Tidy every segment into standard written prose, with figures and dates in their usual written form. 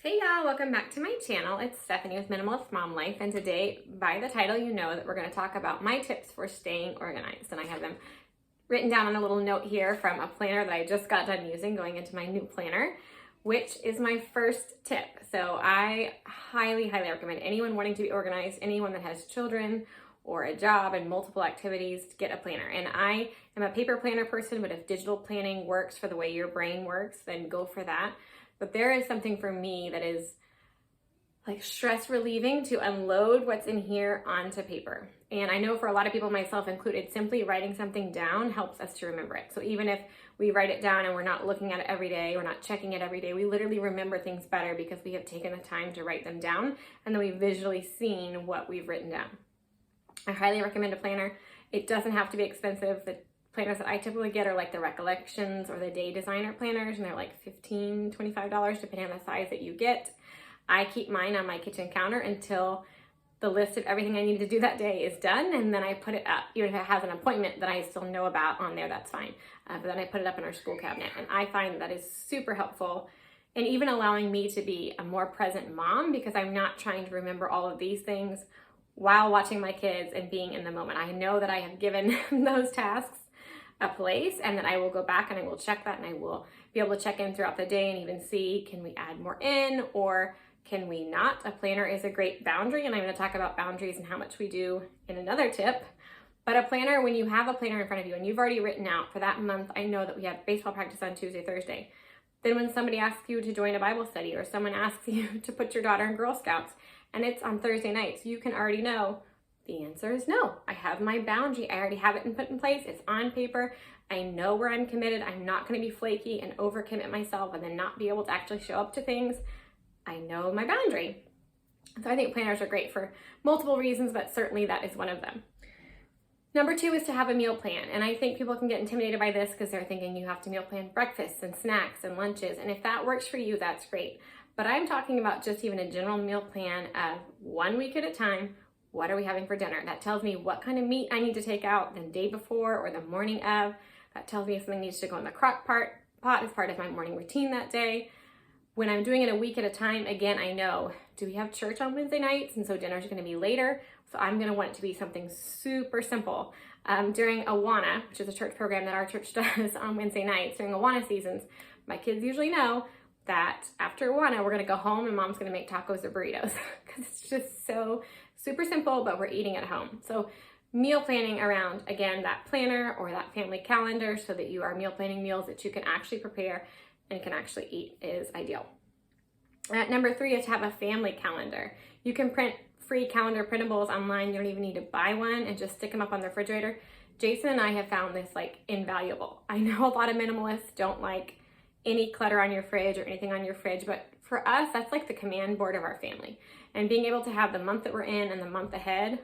Hey y'all, welcome back to my channel. It's Stephanie with Minimalist Mom Life, and today, by the title, you know that we're going to talk about my tips for staying organized. And I have them written down on a little note here from a planner that I just got done using going into my new planner, which is my first tip. So I highly recommend anyone wanting to be organized, anyone that has children or a job and multiple activities, to get a planner. And I am a paper planner person, but if digital planning works for the way your brain works, then go for that. But there is something for me that is like stress relieving to unload what's in here onto paper. And I know for a lot of people, myself included, simply writing something down helps us to remember it. So even if we write it down and we're not looking at it every day, we're not checking it every day, we literally remember things better because we have taken the time to write them down and then we've visually seen what we've written down. I highly recommend a planner. It doesn't have to be expensive. The planners that I typically get are like the Recollections or the Day Designer planners, and they're like $15, $25 depending on the size that you get. I keep mine on my kitchen counter until the list of everything I need to do that day is done, and then I put it up. Even if it has an appointment that I still know about on there, that's fine. But then I put it up in our school cabinet, and I find that is super helpful and even allowing me to be a more present mom because I'm not trying to remember all of these things while watching my kids and being in the moment. I know that I have given those tasks a place and that I will go back and I will check that, and I will be able to check in throughout the day and even see, can we add more in or can we not? A planner is a great boundary, and I'm going to talk about boundaries and how much we do in another tip. But a planner, when you have a planner in front of you and you've already written out for that month, I know that we have baseball practice on Tuesday, Thursday. Then when somebody asks you to join a Bible study or someone asks you to put your daughter in Girl Scouts and it's on Thursday nights, you can already know the answer is no. I have my boundary. I already have it put in place. It's on paper. I know where I'm committed. I'm not going to be flaky and overcommit myself and then not be able to actually show up to things. I know my boundary. So I think planners are great for multiple reasons, but certainly that is one of them. Number 2 is to have a meal plan. And I think people can get intimidated by this because they're thinking you have to meal plan breakfasts and snacks and lunches. And if that works for you, that's great. But I'm talking about just even a general meal plan of 1 week at a time. What are we having for dinner? That tells me what kind of meat I need to take out the day before or the morning of. That tells me if something needs to go in the crock pot as part of my morning routine that day. When I'm doing it a week at a time, again, I know, do we have church on Wednesday nights? And so dinner's going to be later. So I'm going to want it to be something super simple. During Awana, which is a church program that our church does on Wednesday nights, during Awana seasons, my kids usually know that after Awana, we're going to go home and mom's going to make tacos or burritos because it's just so super simple, but we're eating at home. So meal planning around, again, that planner or that family calendar so that you are meal planning meals that you can actually prepare and can actually eat is ideal. Number 3 is to have a family calendar. You can print free calendar printables online. You don't even need to buy one and just stick them up on the refrigerator. Jason and I have found this like invaluable. I know a lot of minimalists don't like any clutter on your fridge or anything on your fridge, but for us, that's like the command board of our family. And being able to have the month that we're in and the month ahead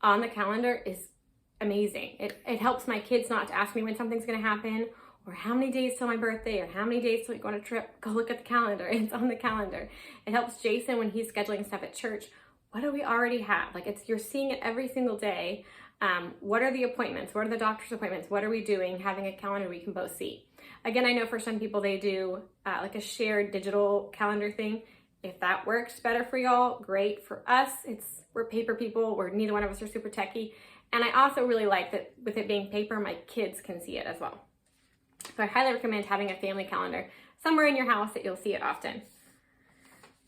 on the calendar is amazing. It helps my kids not to ask me when something's going to happen or how many days till my birthday or how many days till we go on a trip. Go look at the calendar. It's on the calendar. It helps Jason when he's scheduling stuff at church. What do we already have? Like you're seeing it every single day. What are the appointments? What are the doctor's appointments? What are we doing? Having a calendar we can both see. Again, I know for some people they do like a shared digital calendar thing. If that works better for y'all, great. For us, we're paper people. Neither one of us are super techie. And I also really like that with it being paper, my kids can see it as well. So I highly recommend having a family calendar somewhere in your house that you'll see it often.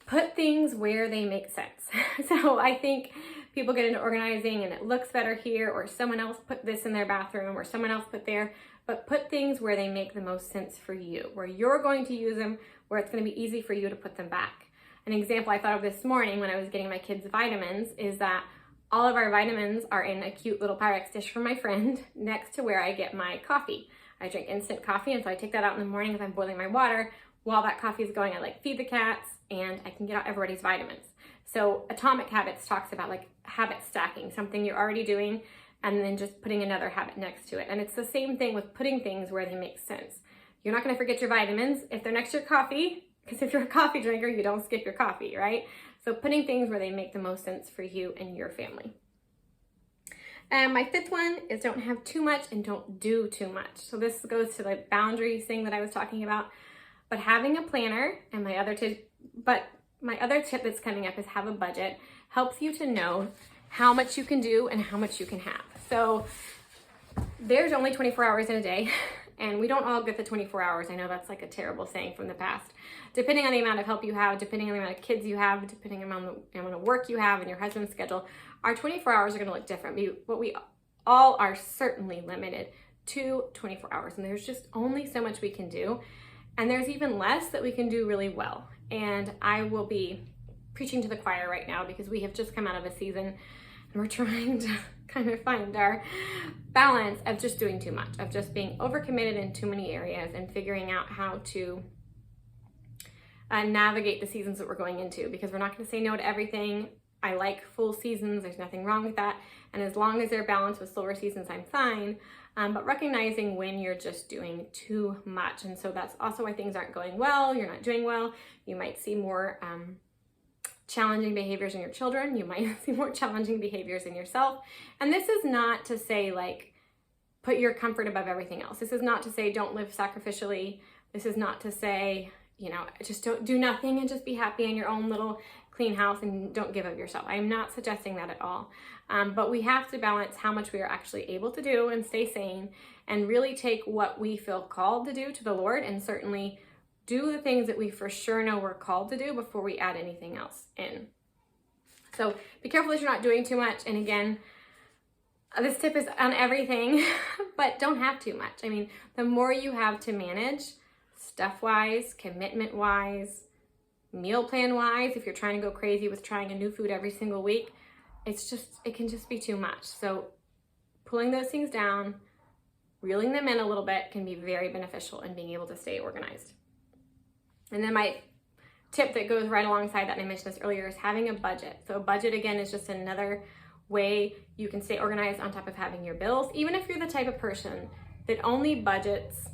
Put things where they make sense. So I think people get into organizing and it looks better here, or someone else put this in their bathroom, or someone else put there, but put things where they make the most sense for you, where you're going to use them, where it's going to be easy for you to put them back. An example I thought of this morning when I was getting my kids vitamins is that all of our vitamins are in a cute little Pyrex dish from my friend next to where I get my coffee. I drink instant coffee, and so I take that out in the morning as I'm boiling my water. While that coffee is going, I like feed the cats and I can get out everybody's vitamins. So Atomic Habits talks about like habit stacking, something you're already doing and then just putting another habit next to it. And it's the same thing with putting things where they make sense. You're not going to forget your vitamins if they're next to your coffee, because if you're a coffee drinker, you don't skip your coffee, right? So putting things where they make the most sense for you and your family. And my 5th one is don't have too much and don't do too much. So this goes to the boundaries thing that I was talking about. But having a planner, and my other tip But my other tip that's coming up is have a budget. Helps you to know how much you can do and how much you can have. So there's only 24 hours in a day, and we don't all get the 24 hours. I know that's like a terrible saying from the past. Depending on the amount of help you have, depending on the amount of kids you have, depending on the amount of work you have and your husband's schedule, our 24 hours are going to look different. But we all are certainly limited to 24 hours, and there's just only so much we can do, and there's even less that we can do really well. And I will be preaching to the choir right now because we have just come out of a season and we're trying to kind of find our balance of just doing too much, of just being overcommitted in too many areas and figuring out how to navigate the seasons that we're going into, because we're not going to say no to everything. I like full seasons. There's nothing wrong with that. And as long as they're balanced with slower seasons, I'm fine. But recognizing when you're just doing too much. And so that's also why things aren't going well. You're not doing well. You might see more challenging behaviors in your children. You might see more challenging behaviors in yourself. And this is not to say like, put your comfort above everything else. This is not to say don't live sacrificially. This is not to say, just don't do nothing and just be happy in your own little clean house and don't give of yourself. I'm not suggesting that at all. But we have to balance how much we are actually able to do and stay sane and really take what we feel called to do to the Lord, and certainly do the things that we for sure know we're called to do before we add anything else in. So be careful that you're not doing too much. And again, this tip is on everything, but don't have too much. I mean, the more you have to manage, stuff-wise, commitment-wise, meal plan-wise, if you're trying to go crazy with trying a new food every single week, it can just be too much. So pulling those things down, reeling them in a little bit can be very beneficial in being able to stay organized. And then my tip that goes right alongside that, and I mentioned this earlier, is having a budget. So a budget, again, is just another way you can stay organized on top of having your bills. Even if you're the type of person that only budgets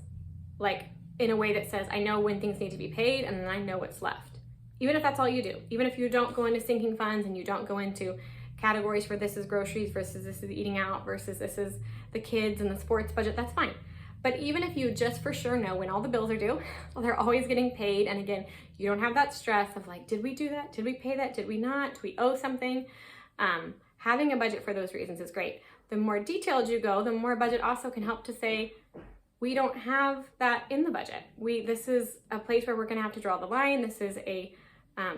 like in a way that says, I know when things need to be paid and then I know what's left. Even if that's all you do, even if you don't go into sinking funds and you don't go into categories for this is groceries versus this is eating out versus this is the kids and the sports budget, that's fine. But even if you just for sure know when all the bills are due, well, they're always getting paid. And again, you don't have that stress of like, did we do that? Did we pay that? Did we not? Do we owe something? Having a budget for those reasons is great. The more detailed you go, the more a budget also can help to say, we don't have that in the budget. This is a place where we're gonna have to draw the line. This is a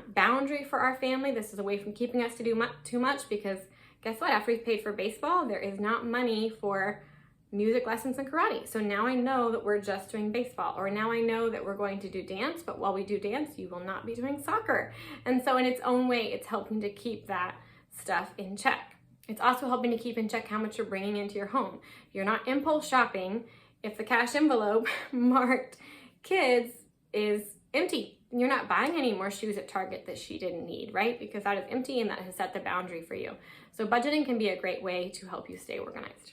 boundary for our family. This is a way from keeping us to do too much, because guess what? After we've paid for baseball, there is not money for music lessons and karate. So now I know that we're just doing baseball, or now I know that we're going to do dance, but while we do dance, you will not be doing soccer. And so in its own way, it's helping to keep that stuff in check. It's also helping to keep in check how much you're bringing into your home. You're not impulse shopping if the cash envelope marked kids is empty. You're not buying any more shoes at Target that she didn't need, right? Because that is empty and that has set the boundary for you. So budgeting can be a great way to help you stay organized.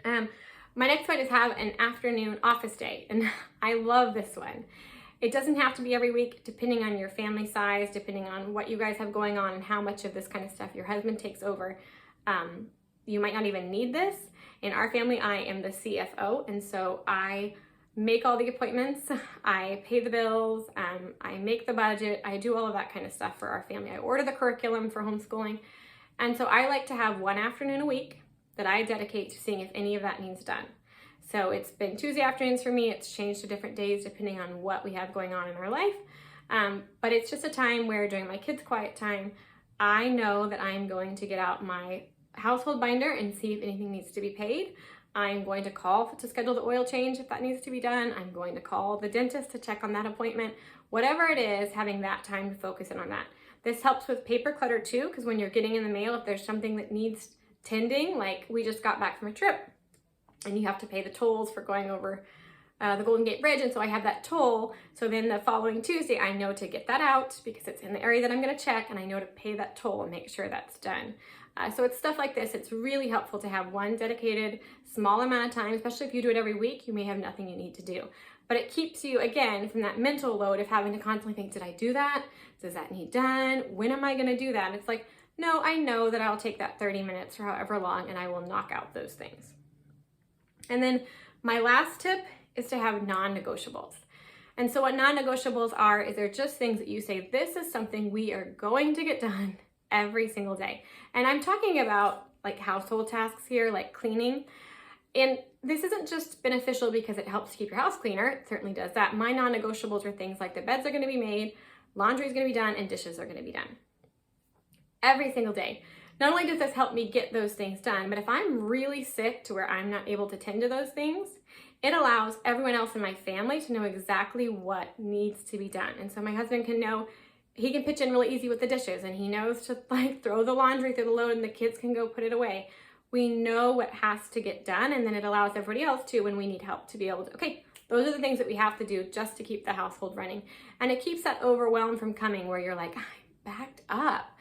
My next one is have an afternoon office day, and I love this one. It doesn't have to be every week, depending on your family size, depending on what you guys have going on and how much of this kind of stuff your husband takes over. You might not even need this. In our family, I am the CFO, and so I make all the appointments, I pay the bills, I make the budget, I do all of that kind of stuff for our family. I order the curriculum for homeschooling, and so I like to have one afternoon a week that I dedicate to seeing if any of that needs done. So it's been Tuesday afternoons for me. It's changed to different days depending on what we have going on in our life. But it's just a time where during my kids' quiet time, I know that I'm going to get out my household binder and see if anything needs to be paid. I'm going to call to schedule the oil change if that needs to be done. I'm going to call the dentist to check on that appointment. Whatever it is, having that time to focus in on that. This helps with paper clutter too, because when you're getting in the mail, if there's something that needs tending, like we just got back from a trip and you have to pay the tolls for going over the Golden Gate Bridge, and so I have that toll. So then the following Tuesday, I know to get that out because it's in the area that I'm going to check, and I know to pay that toll and make sure that's done. So it's stuff like this. It's really helpful to have one dedicated small amount of time, especially if you do it every week, you may have nothing you need to do. But it keeps you, again, from that mental load of having to constantly think, did I do that? Does that need done? When am I going to do that? And it's like, no, I know that I'll take that 30 minutes or however long, and I will knock out those things. And then my last tip is to have non-negotiables. And so what non-negotiables are is they're just things that you say, this is something we are going to get done every single day. And I'm talking about like household tasks here, like cleaning. And this isn't just beneficial because it helps keep your house cleaner. It certainly does that. My non-negotiables are things like the beds are going to be made, laundry is going to be done, and dishes are going to be done every single day. Not only does this help me get those things done, but if I'm really sick to where I'm not able to tend to those things, it allows everyone else in my family to know exactly what needs to be done. And so my husband can know, he can pitch in really easy with the dishes, and he knows to like throw the laundry through the load and the kids can go put it away. We know what has to get done, and then it allows everybody else to, when we need help, to be able to, okay, those are the things that we have to do just to keep the household running. And it keeps that overwhelm from coming where you're like, I'm backed up.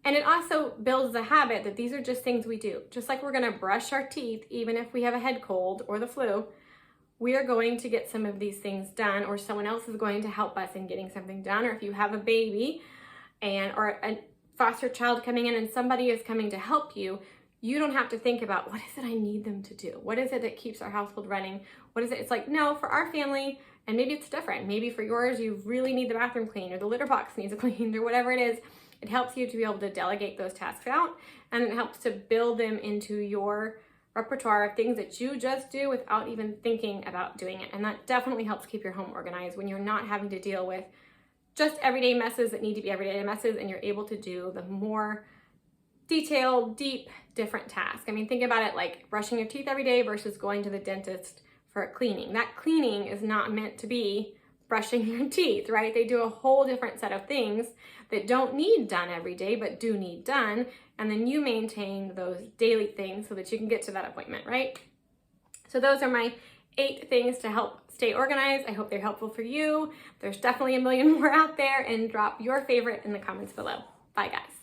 And it also builds the habit that these are just things we do. Just like we're gonna brush our teeth, even if we have a head cold or the flu, we are going to get some of these things done, or someone else is going to help us in getting something done. Or if you have a baby or a foster child coming in and somebody is coming to help you, you don't have to think about, what is it I need them to do? What is it that keeps our household running? What is it? It's like, no, for our family, and maybe it's different. Maybe for yours, you really need the bathroom cleaned, or the litter box needs cleaned, or whatever it is. It helps you to be able to delegate those tasks out, and it helps to build them into your repertoire of things that you just do without even thinking about doing it. And that definitely helps keep your home organized when you're not having to deal with just everyday messes that need to be everyday messes, and you're able to do the more detailed, deep, different tasks. I mean, think about it like brushing your teeth every day versus going to the dentist for cleaning. That cleaning is not meant to be brushing your teeth, right? They do a whole different set of things that don't need done every day, but do need done. And then you maintain those daily things so that you can get to that appointment, right? So those are my 8 things to help stay organized. I hope they're helpful for you. There's definitely a million more out there, and drop your favorite in the comments below. Bye guys.